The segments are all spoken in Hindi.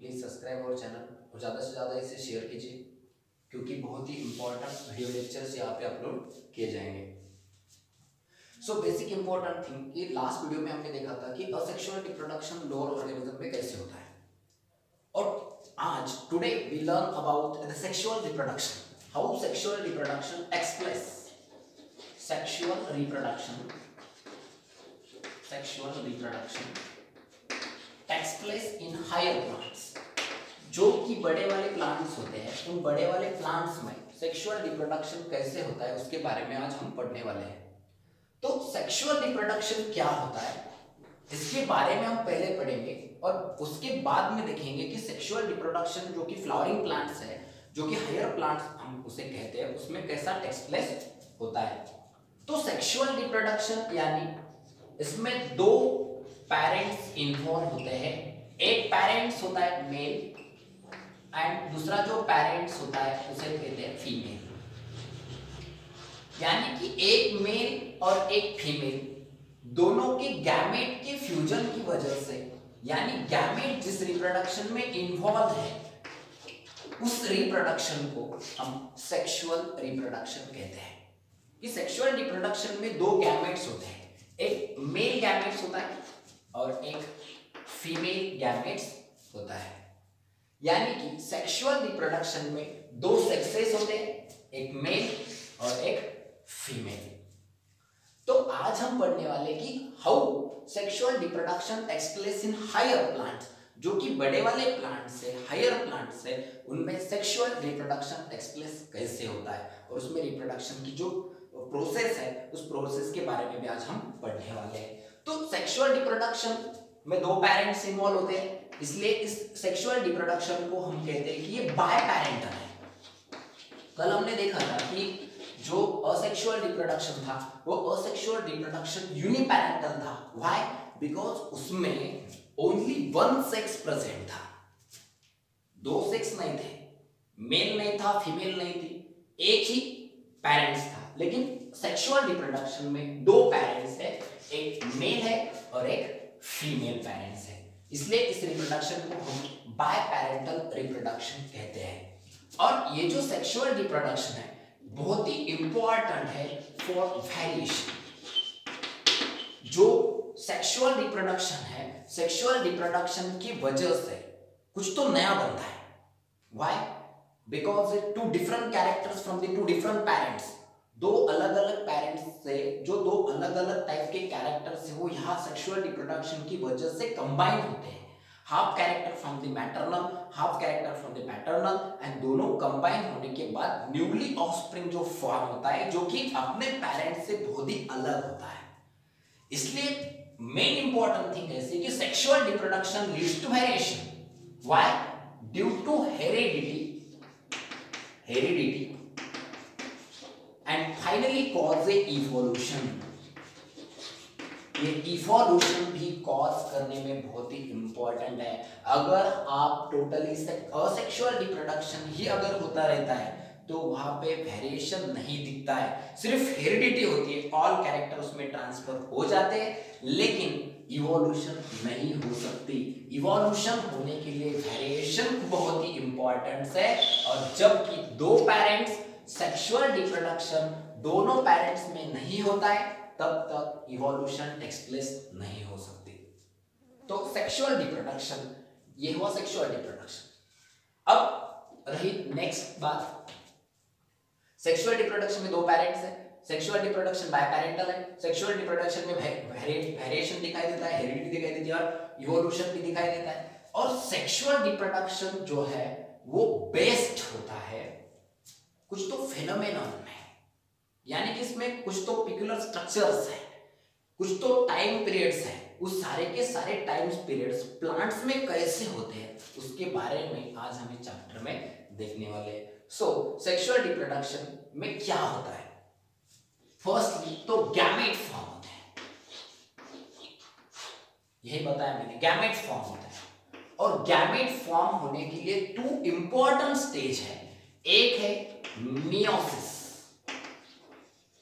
प्लीज़ सब्सक्राइब और चैनल और ज़्यादा से ज़्यादा इसे शेयर कीजिए क्योंकि बहुत ही इंपॉर्टेंट वीडियो लेक्चर्स यहाँ पे अपलोड किए जाएंगे। सो बेसिक इंपॉर्टेंट थिंग कि लास्ट वीडियो में हमने देखा था कि असेक्सुअल रिप्रोडक्शन लोअर ऑर्गेनिज्म में कैसे होता है, और आज today we learn about the sexual reproduction, how sexual reproduction takes place, sexual reproduction takes place in higher plants. जो कि बड़े वाले प्लांट्स होते हैं, उन बड़े वाले प्लांट्स में सेक्सुअल रिप्रोडक्शन कैसे होता है उसके बारे में आज हम पढ़ने वाले हैं। तो सेक्सुअल रिप्रोडक्शन क्या होता है इसके बारे में हम पहले पढ़ेंगे और उसके बाद में देखेंगे कि सेक्सुअल रिप्रोडक्शन जो कि फ्लावरिंग प्लांट्स है, जो कि हायर प्लांट्स हम उसे कहते हैं, उसमें कैसा टेक्स प्लेस होता है। तो सेक्सुअल रिप्रोडक्शन यानी इसमें दो पेरेंट्स इन्वॉल्व होते हैं। एक पेरेंट्स होता है मेल एंड दूसरा जो पेरेंट्स होता है उसे कहते हैं फीमेल। यानी कि एक मेल और एक फीमेल दोनों के गैमेट के फ्यूजन की वजह से, यानी गैमेट जिस रिप्रोडक्शन में इन्वॉल्व है उस रिप्रोडक्शन को हम सेक्सुअल रिप्रोडक्शन कहते हैं। कि सेक्सुअल रिप्रोडक्शन में दो गैमेट्स होते हैं, एक मेल गैमेट्स होता है और एक फीमेल गैमेट्स होता है। यानी कि सेक्सुअल रिप्रोडक्शन में दो सेक्सेस होते हैं, एक मेल और एक फीमेल। तो आज हम पढ़ने वाले कि how sexual reproduction takes place in higher plants, जो कि बड़े वाले प्लांट्स से, हायर प्लांट्स से, उनमें सेक्सुअल रिप्रोडक्शन टेक्स प्लेस कैसे होता है और उसमें रिप्रोडक्शन की जो प्रोसेस है उस प्रोसेस के बारे में भी आज हम पढ़ने वाले हैं। तो सेक्सुअल रिप्रोडक्शन में दो पेरेंट्स इन्वॉल्व होते हैं, इसलिए इस सेक्सुअल रिप्रोडक्शन को हम कहते हैं कि ये बाय पेरेंटल है। कल हमने देखा था कि जो असेक्सुअल रिप्रोडक्शन था वो असेक्सुअल रिप्रोडक्शन यूनिपेरेंटल था। व्हाई? बिकॉज उसमें ओनली वन सेक्स प्रेजेंट था, दो सेक्स नहीं थे, मेल नहीं था, फीमेल नहीं थी, एक ही पेरेंट्स था। लेकिन सेक्सुअल रिप्रोडक्शन में दो पेरेंट्स है, एक मेल है और एक फीमेल पेरेंट्स है, इसलिए इस रिप्रोडक्शन को हम बाय पेरेंटल रिप्रोडक्शन कहते हैं। और ये जो सेक्सुअल रिप्रोडक्शन है बहुत ही इंपॉर्टेंट है फॉर वेरिएशन। जो सेक्सुअल रिप्रोडक्शन है, सेक्सुअल रिप्रोडक्शन की वजह से कुछ तो नया बनता है। Why? Because two different characters from the two different parents, दो अलग अलग पेरेंट्स से जो दो अलग अलग टाइप के कैरेक्टर्स है वो यहाँ सेक्सुअल रिप्रोडक्शन की वजह से कंबाइन होते हैं। Half character from the maternal, half character from the paternal, and दोनों कंबाइन होने के बाद न्यूली ऑफस्प्रिंग जो फॉर्म होता है जो कि अपने पेरेंट्स से बहुत ही अलग होता है। इसलिए मेन इंपॉर्टेंट थिंग है कि sexual reproduction leads to variation. Why? Due to heredity and finally cause a evolution. ये इवोल्यूशन भी कॉज करने में बहुत ही इंपॉर्टेंट है। अगर आप टोटली असेक्सुअल रिप्रोडक्शन ही अगर होता रहता है तो वहां पे वेरिएशन नहीं दिखता है, सिर्फ हेरिडिटी होती है, ऑल कैरेक्टर उसमें ट्रांसफर हो जाते हैं, लेकिन इवोल्यूशन नहीं हो सकती। इवोल्यूशन होने के लिए वेरिएशन बहुत ही इंपॉर्टेंट है। और जबकि दो पेरेंट्स सेक्सुअल रिप्रोडक्शन दोनों पेरेंट्स में नहीं होता है तब तक इवोल्यूशन टेक्स प्लेस नहीं हो सकती। तो सेक्सुअल रिप्रोडक्शन, ये हुआ सेक्सुअल रिप्रोडक्शन। अब रही नेक्स्ट बात, सेक्सुअल रिप्रोडक्शन में दो पेरेंट्स हैं, सेक्सुअल रिप्रोडक्शन बाय पेरेंटल है, सेक्सुअल रिप्रोडक्शन में वेरिएशन दिखाई देता है, हेरिडिटी दिखाई देती है और इवोल्यूशन भी दिखाई देता है। और सेक्सुअल रिप्रोडक्शन जो है वो बेस्ड होता है कुछ तो फेनोमेनन में, यानी कि इसमें कुछ तो पिकुलर स्ट्रक्चर्स है, कुछ तो टाइम पीरियड्स है। उस सारे के सारे टाइम पीरियड्स प्लांट्स में कैसे होते हैं उसके बारे में आज हम इस चैप्टर में देखने वाले हैं। सो सेक्सुअल रिप्रोडक्शन में क्या होता है? फर्स्टली तो गैमेट फॉर्म होते हैं, यही बताया मैंने, गैमेट फॉर्म होता है। और गैमेट फॉर्म होने के लिए टू इंपॉर्टेंट स्टेज है, एक है meiosis,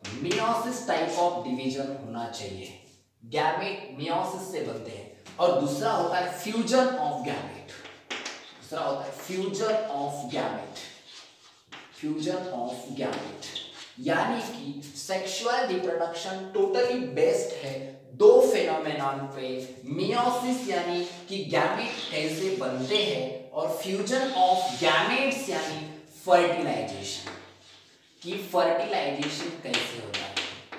meiosis type of division होना चाहिए, गैमेट मियोसिस से बनते हैं, और दूसरा होता है फ्यूजन ऑफ गैमेट। दूसरा होता है fusion of gamete. Fusion of gamete यानी कि सेक्सुअल रिप्रोडक्शन टोटली बेस्ड है दो फेनोमेनॉन पे, मियोसिस यानी कि गैमेट कैसे बनते हैं और फ्यूजन ऑफ गैमेट्स यानी फर्टिलाइजेशन, कि फर्टिलाइजेशन कैसे होता है।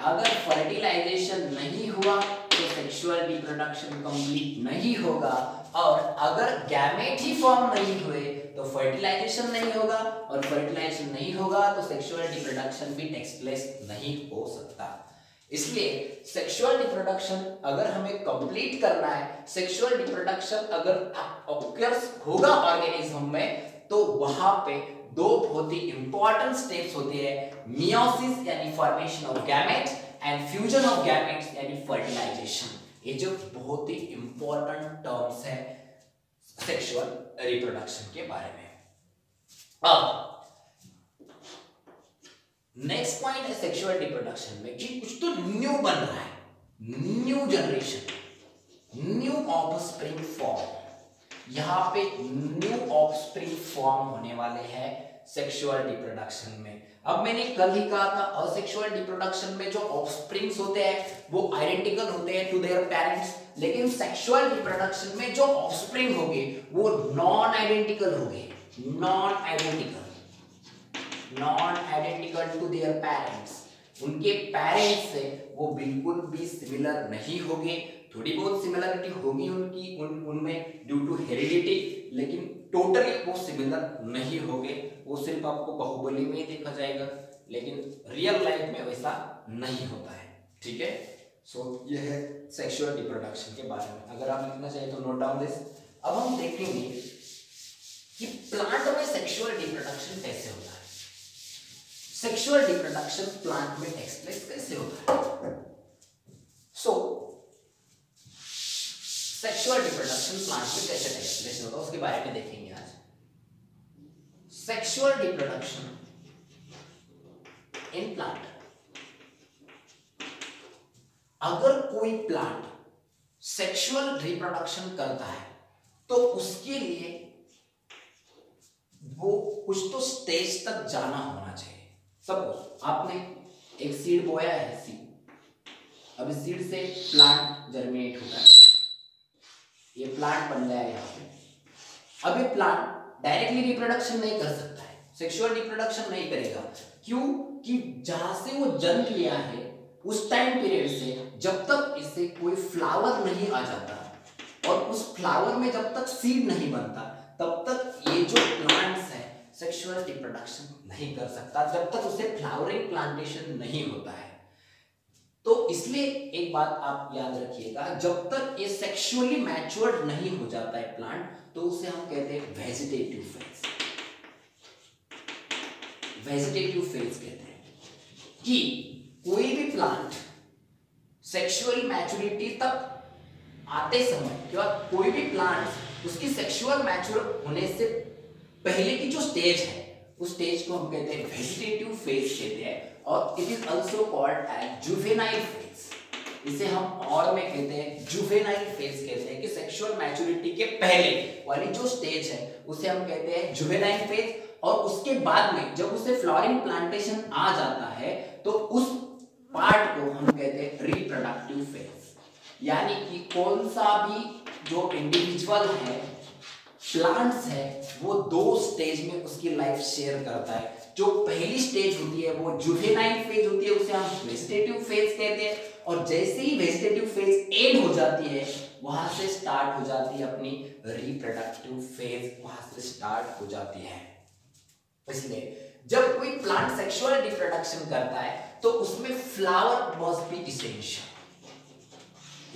अगर फर्टिलाइजेशन नहीं हुआ तो सेक्सुअल रिप्रोडक्शन कंप्लीट नहीं होगा, और अगर गैमेट ही फॉर्म नहीं हुए तो फर्टिलाइजेशन नहीं होगा, और फर्टिलाइजेशन नहीं होगा तो सेक्सुअल रिप्रोडक्शन भी टेक्स प्लेस नहीं हो सकता। इसलिए सेक्सुअल रिप्रोडक्शन अगर हमें कंप्लीट करना है, सेक्सुअल रिप्रोडक्शन अगर ऑकर्स होगा ऑर्गेनिज्म में, तो वहां पे दो बहुत ही इंपॉर्टेंट स्टेप्स होते हैं, मियोसिस यानी formation of gametes and fusion of gametes यानी फर्टिलाइजेशन। ये जो बहुत ही इंपॉर्टेंट टर्म्स है सेक्सुअल रिप्रोडक्शन के बारे में। अब नेक्स्ट पॉइंट है सेक्सुअल रिप्रोडक्शन में कि कुछ तो न्यू बन रहा है, new generation, new offspring form. यहां पे न्यू ऑफस्प्रिंग फॉर्म होने वाले हैं सेक्सुअल रिप्रोडक्शन में। अब मैंने कल ही कहा था असेक्सुअल रिप्रोडक्शन में जो ऑफस्प्रिंग्स होते हैं वो आइडेंटिकल होते हैं टू देयर पेरेंट्स, लेकिन सेक्सुअल रिप्रोडक्शन में जो ऑफस्प्रिंग होंगे वो नॉन आइडेंटिकल होंगे, non identical to their parents. उनके पेरेंट्स से वो बिल्कुल भी सिमिलर नहीं होंगे, थोड़ी बहुत सिमिलरिटी होगी उनकी उनमें ड्यू टू हेरिडिटी, लेकिन टोटली वो सिमिलर नहीं होंगे। वो सिर्फ आपको बाहुबली में ही देखा जाएगा, लेकिन रियल लाइफ में वैसा नहीं होता है। ठीक है, सो ये है सेक्सुअल रिप्रोडक्शन के बारे में। अगर आप लिखना चाहिए तो नोट डाउन दिस। अब हम देखेंगे कि प्लांट में सेक्सुअल रिप्रोडक्शन कैसे होता है। सेक्सुअल रिप्रोडक्शन प्लांट में टेक्स प्लेस कैसे होता है। सो सेक्सुअल रिप्रोडक्शन प्लांट में कैसे टेक्स प्लेस होता है उसके बारे में देखेंगे आज। सेक्सुअल रिप्रोडक्शन इन प्लांट, अगर कोई प्लांट सेक्सुअल रिप्रोडक्शन करता है तो उसके लिए वो कुछ तो स्टेज तक जाना होना चाहिए। सपोज आपने एक सीड बोया है, अब इस सीड से प्लांट जर्मिनेट होगा, ये प्लांट बन गया है यहाँ पे। अब ये प्लांट डायरेक्टली रिप्रोडक्शन नहीं कर सकता है, सेक्सुअल रिप्रोडक्शन नहीं करेगा। क्यों? कि जहां से वो जन्म लिया है उस टाइम पीरियड से जब तक इसे कोई फ्लावर नहीं आ जाता और उस फ्लावर में जब तक सीड नहीं बनता तब तक ये जो प्लांट्स है सेक्सुअल रिप्रोडक्शन नहीं कर सकता, जब तक उसे फ्लावरिंग प्लांटेशन नहीं होता है। तो इसलिए एक बात आप याद रखिएगा, जब तक ये सेक्सुअली मैच्योर्ड नहीं हो जाता है प्लांट तो उसे हम कहते हैं वेजिटेटिव फेज। वेजिटेटिव फेज कहते हैं कि कोई भी प्लांट सेक्सुअल मैच्योरिटी तक आते समय के बाद कोई भी प्लांट उसकी सेक्सुअल मैच्योर होने से पहले की जो स्टेज है उस स्टेज को हम कहते हैं वेजिटेटिव फेज कहते हैं, और it is also called as juvenile phase. इसे हम और में कहते हैं जुवेनाइल फेज कहते हैं कि सेक्सुअल मैच्योरिटी के पहले वाली जो स्टेज है उसे हम कहते हैं जुवेनाइल फेज। और उसके बाद में जब उसे फ्लावरिंग प्लांटेशन आ जाता है तो उस पार्ट को हम कहते हैं रिप्रोडक्टिव फेज। यानी कि कौन सा भी जो इंडिविजुअल है, प्लांट्स है, वो दो स्टेज में उसकी लाइफ शेयर करता है। जो पहली स्टेज होती है वो जुवेनाइल फेज होती है, उसे हम वेजिटेटिव फेज कहते हैं, और जैसे ही वेजिटेटिव फेज एंड हो जाती है वहां से स्टार्ट हो जाती है अपनी रिप्रोडक्टिव फेज, वहां से स्टार्ट हो जाती है। इसलिए जब कोई प्लांट सेक्सुअल रिप्रोडक्शन करता है तो उसमें फ्लावर मस्ट बी इसेंशियल,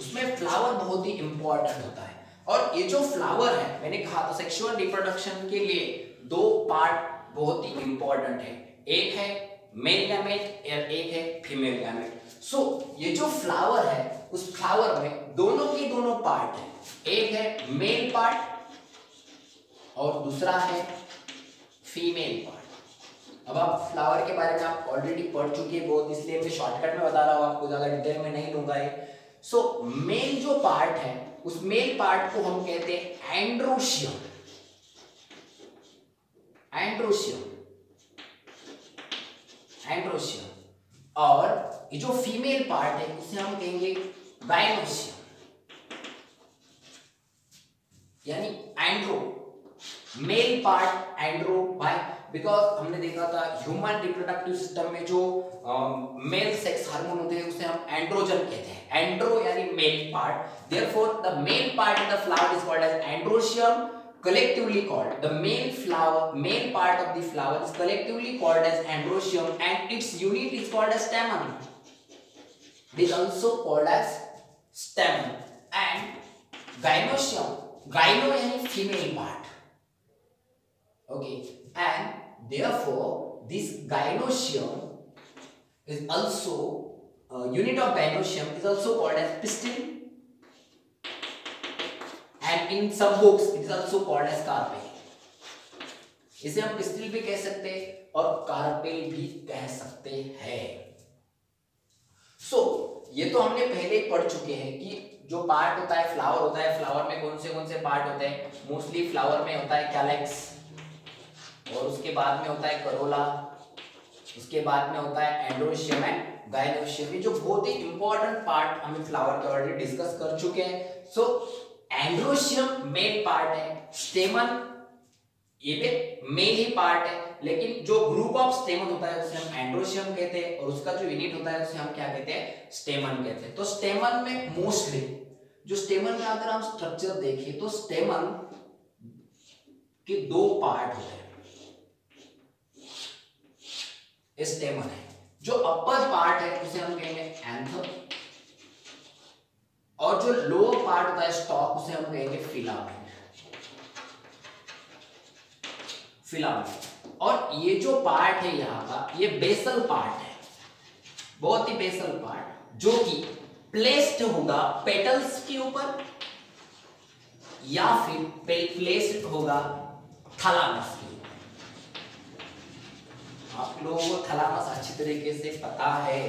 उसमें फ्लावर बहुत ही इंपॉर्टेंट होता है। और ये जो फ्लावर है, मैंने कहा था सेक्सुअल रिप्रोडक्शन के लिए दो पार्ट बहुत ही इंपॉर्टेंट है, एक है मेल गैमेट और एक है फीमेल गैमेट। सो ये जो फ्लावर है उस फ्लावर में दोनों के दोनों पार्ट है, एक है मेल पार्ट और दूसरा है फीमेल पार्ट। अब आप फ्लावर के बारे में आप ऑलरेडी पढ़ चुके हैं बहुत, इसलिए मैं शॉर्टकट में बता रहा हूं, आपको ज्यादा डिटेल में नहीं लूंगा ये। सो मेल जो पार्ट है उस मेल पार्ट को हम कहते हैं एंड्रोशियम। Androecium, androecium. और ये जो फीमेल पार्ट है उसे हम कहेंगे गाइनोशियम, यानी andro, male part andro. By because हमने देखा था ह्यूमन रिप्रोडक्टिव सिस्टम में जो मेल सेक्स हार्मोन होते हैं उसे हम एंड्रोजन कहते हैं। एंड्रो यानी male part, therefore the male part in the flower is called as androecium, collectively called the male part of the flower is collectively called as androecium, and its unit is called as stamen. It is also called as stamen. And gynoecium, gyno yani female part, okay, and therefore this gynoecium is also unit of gynoecium is also called as pistil, and in some books it is also called as carpel. इसे हम पिस्टिल भी कह सकते हैं और कार्पेल भी कह सकते हैं। ये तो हमने पहले ही पढ़ चुके हैं कि जो पार्ट होता है फ्लावर होता है, फ्लावर में कौन से पार्ट होते हैं। मोस्टली फ्लावर में होता है कैलेक्स, और उसके बाद में होता है करोला, उसके बाद में होता है एंड्रोशियम एंड गाइनोशियम। ये जो बहुत ही इंपॉर्टेंट पार्ट हमें फ्लावर के ऑलरेडी डिस्कस कर चुके हैं। एंड्रोशियम मेल पार्ट है, स्टेमन ये भी मेल ही पार्ट है, लेकिन जो ग्रुप ऑफ स्टेमन होता है उसे हम एंड्रोशियम कहते हैं, और उसका जो यूनिट होता है उसे हम क्या कहते हैं, स्टेमन कहते हैं। तो स्टेमन में मोस्टली जो स्टेमन का अगर हम स्ट्रक्चर देखें तो स्टेमन के दो पार्ट होते हैं। स्टेमन है जो अपर पार्ट है उसे हम कहेंगे एंथर, और जो लोअर पार्ट होता है स्टॉक उसे हम कहेंगे फिलामेंट। और ये जो पार्ट है यहाँ का ये बेसल पार्ट है, बहुत ही बेसल पार्ट, जो कि प्लेस्ड होगा पेटल्स के ऊपर या फिर प्लेस्ड होगा थैलामस के ऊपर। आप लोगों को थैलामस अच्छी तरीके से पता है,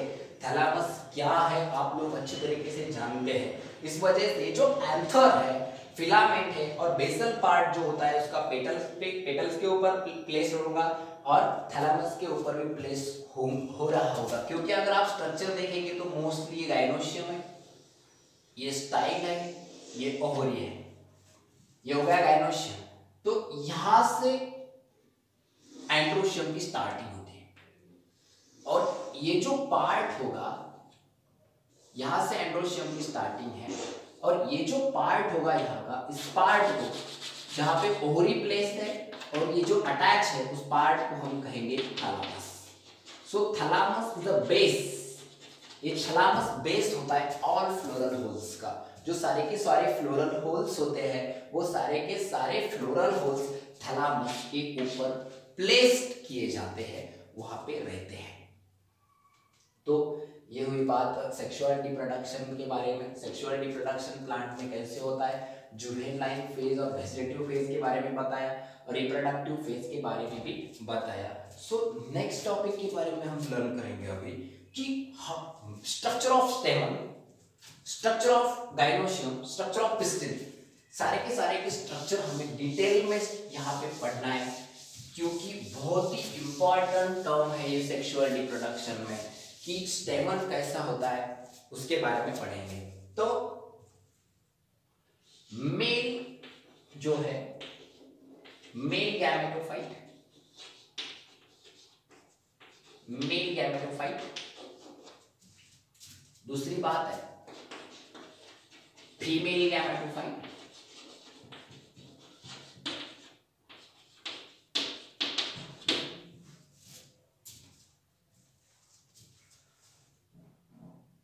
थैलामस क्या है आप लोग अच्छी तरीके से जानते हैं। इस वजह से जो एंथर है, फिलामेंट है, और बेसल पार्ट जो होता है उसका पेटल्स के ऊपर प्लेस होगा और थैलामस के ऊपर भी प्लेस हो रहा होगा। क्योंकि अगर आप स्ट्रक्चर देखेंगे तो मोस्टली ये गाइनोशियम है, ये स्टाइल है, ये ओवरी है, ये हो गया गाइनोशियम। तो यहां से एंड्रोशियम की स्टार्टिंग होती है, और ये जो पार्ट होगा यहां से एंड्रोशियम की स्टार्टिंग है, और ये जो पार्ट होगा यहाँ का, इस पार्ट को जहां पे ओवरी प्लेस है और ये जो अटैच है उस पार्ट को हम कहेंगे thalamus. So thalamus is the base. ये थैलामस बेस होता है ऑल फ्लोरल होल्स का। जो सारे के सारे फ्लोरल होल्स होते हैं वो सारे के सारे फ्लोरल होल्स थैलामस के ऊपर प्लेस्ड किए जाते हैं, वहां पे रहते हैं। तो ये हुई बात सेक्सुअल रिप्रोडक्शन के बारे में। सेक्सुअल रिप्रोडक्शन प्लांट में कैसे होता है, जुवेनाइल फेज और वेजिटेटिव फेज के बारे में बताया, और रिप्रोडक्टिव फेज के बारे में भी बताया। सो नेक्स्ट टॉपिक के बारे में हम लर्न करेंगे अभी कि structure of स्टेमन, structure of gynoecium, structure of pistil, सारे के स्ट्रक्चर हमें डिटेल में यहाँ पे पढ़ना है, क्योंकि बहुत ही इंपॉर्टेंट टर्म है ये सेक्सुअल रिप्रोडक्शन में कि स्टेमन कैसा होता है उसके बारे में पढ़ेंगे। तो मेल जो है, मेल गैमेटोफाइट, मेल गैमेटोफाइट। दूसरी बात है फीमेल गैमेटोफाइट।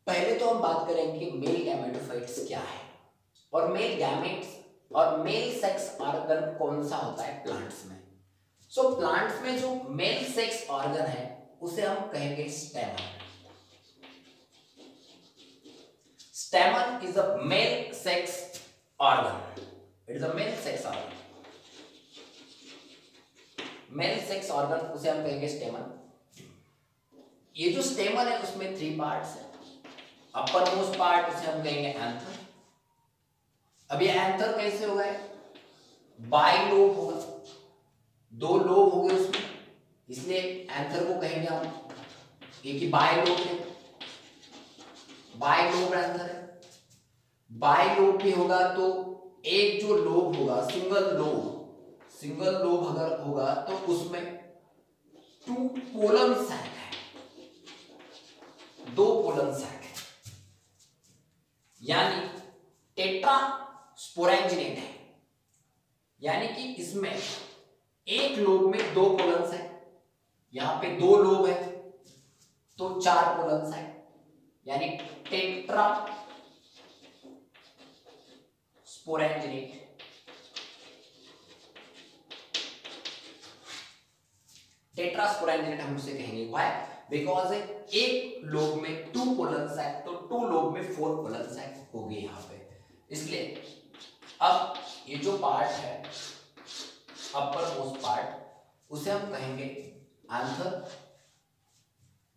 पहले तो हम बात करेंगे कि मेल गैमेटोफाइट्स क्या है, और मेल गैमेट्स और मेल सेक्स ऑर्गन कौन सा होता है प्लांट्स में। सो प्लांट्स में जो मेल सेक्स ऑर्गन है उसे हम कहेंगे स्टेमन। स्टेमन is a male sex organ, it is a male sex organ. Male sex organ उसे हम कहेंगे स्टेमन। ये जो स्टेमन है उसमें 3 पार्ट्स है। अपर मोस्ट पार्ट उसे हम कहेंगे एंथर। अब ये एंथर कैसे होगा, बाई लोब होगा, 2 लोब हो गए एंथर को कहेंगे हम एक ही बायलोब है, बायलोब एंथर है। बायलोब भी होगा तो एक जो लोब होगा सिंगल लोब अगर होगा तो उसमें 2 पोलन सैक है, 2 पोलन सैक है, यानी टेट्रा स्पोरेंजिनेट है, यानी कि इसमें एक लोब में 2 पोलन्स है, यहां पे 2 लोब है तो 4 पोलन्स है, यानी टेट्रा स्पोरेंजिनेट। टेट्रा स्पोरेंजिनेट हम उसे कहेंगे, व्हाई? बिकॉज एक लोब में 2 पोलन सैक, तो 2 लोब में 4 पोलन सैक हो गए यहां पे, इसलिए अब ये जो पार्ट है अपर मोस्ट पार्ट उसे हम कहेंगे एंथर,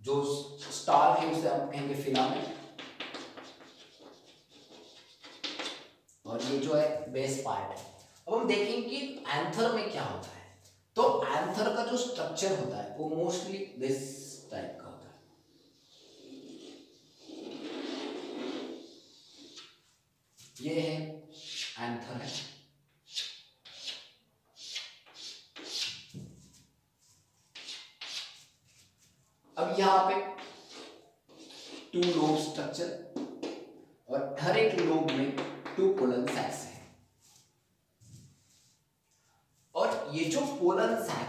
जो स्टाल है उसे हम कहेंगे फिलामेंट, और ये जो है बेस पार्ट है। अब हम देखेंगे कि एंथर में क्या होता है। तो एंथर का जो स्ट्रक्चर होता है वो मोस्टली दिस टाइप का होता है, ये है एंथर है। अब यहां पे 2 लोब स्ट्रक्चर और हर एक लोब में 2 पोलन सैक्स है, और ये जो पोलन सैक